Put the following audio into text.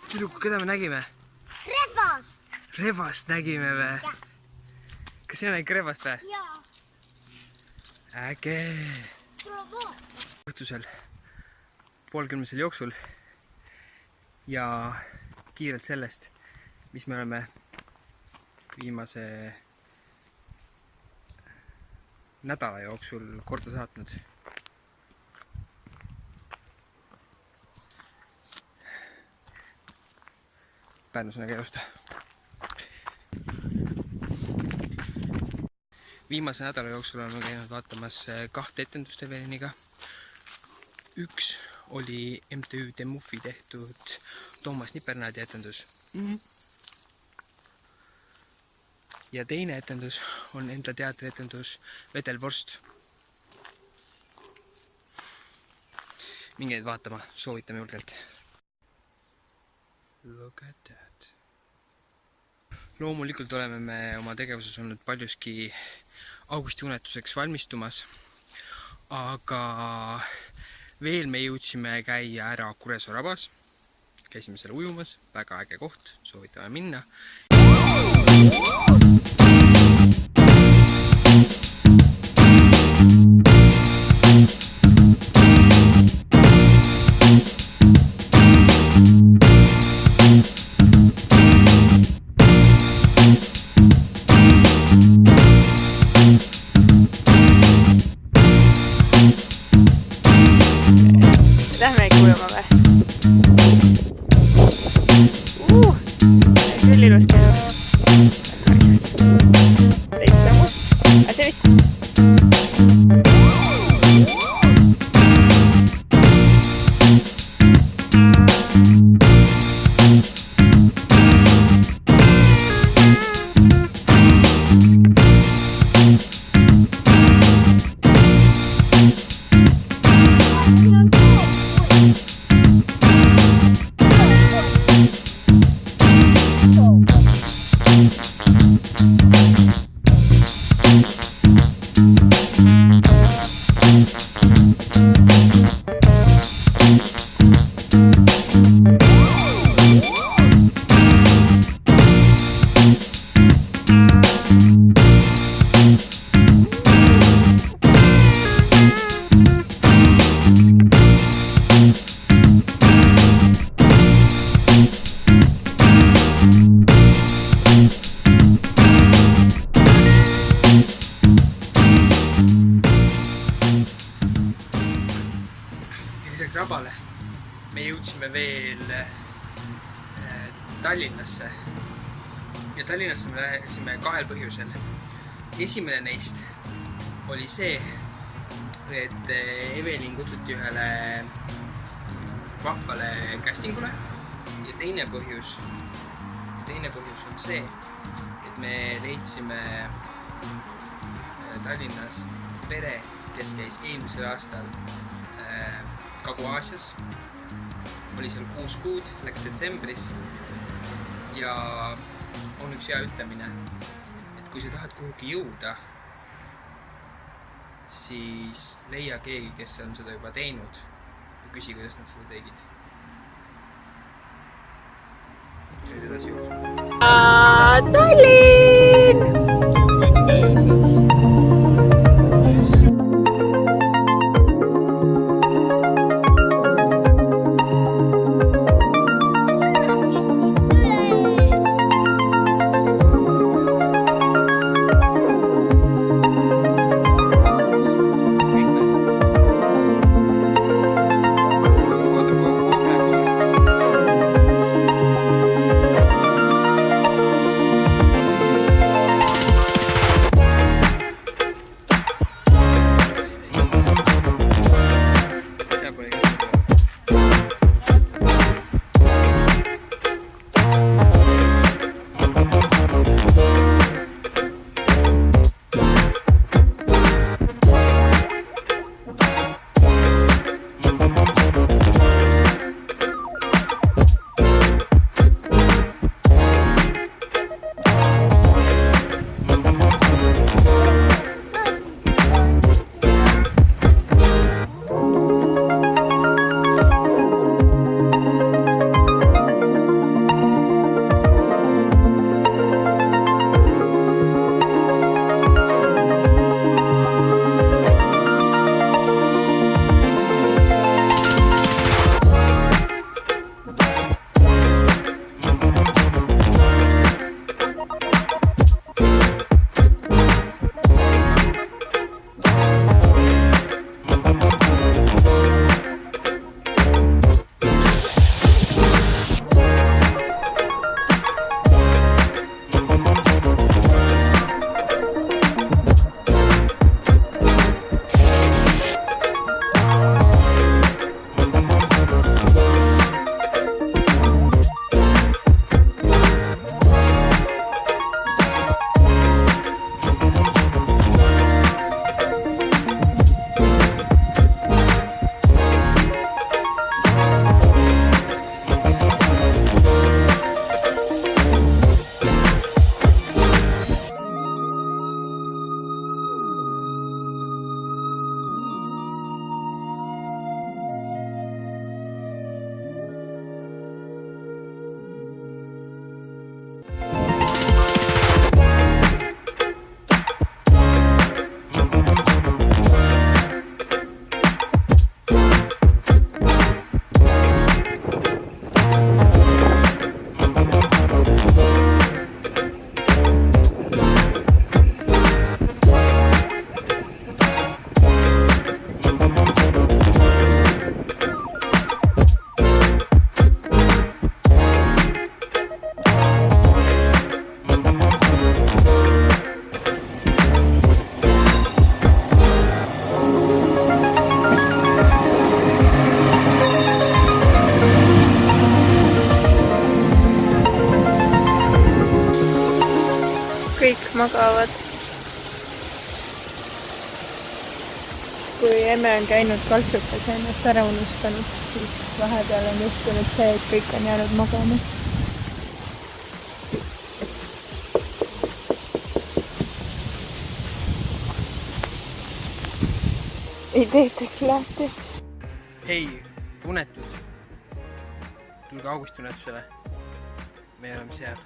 Tüdruku, keda me nägime? Rebast! Rebast nägime või? Kas sina nägid rebast või? Jaa. Äge! Õhtusel 9:30 jooksul ja kiirelt sellest, mis me oleme viimase nädala jooksul korda saatnud. Pärnus on äge joosta. Viimase nädala jooksul oleme käinud vaatamas 2 etendust Eveliniga. Üks oli MTÜ Demufi tehtud Toomas Nipernaadi etendus. Ja teine etendus on enda teatri etendus Vedelvorst. Minge neid vaatama, soovitame julgelt. Look at that. Loomulikult oleme me oma tegevuses olnud paljuski augusti unetuseks valmistumas, aga veel me jõudsime käia ära Kuressoo rabas. Käisime seal ujumas, väga äge koht, soovitame minna. Lähme ikka ujuma või? Küll ilus käib. Täitsa must. Aga see vist... Lisaks rabale me jõudsime veel Tallinnasse ja Tallinnasse me lähesime 2 põhjusel. Esimene neist oli see, et Evelin kutsuti ühele vahvale castingule ja teine põhjus on see, et me leidsime Tallinnas pere, kes käis eelmisel aastal Kagu-Aasias, oli seal 6 kuud, läks detsembris ja on üks hea ütlemine, et kui sa tahad kuhugi jõuda, siis leia keegi, kes on seda juba teinud ja küsi, kuidas nad seda tegid. Nüüd edasi jooksma. Tallinn! magavad. Kui emme on käinud kaltsukas ja ennast ära unustanud, siis vahepeal on juhtunud see, et kõik on jäänud magama. Ei teetagi lahti. Hei, unetud. Tulge augusti unetusele. Me oleme seal.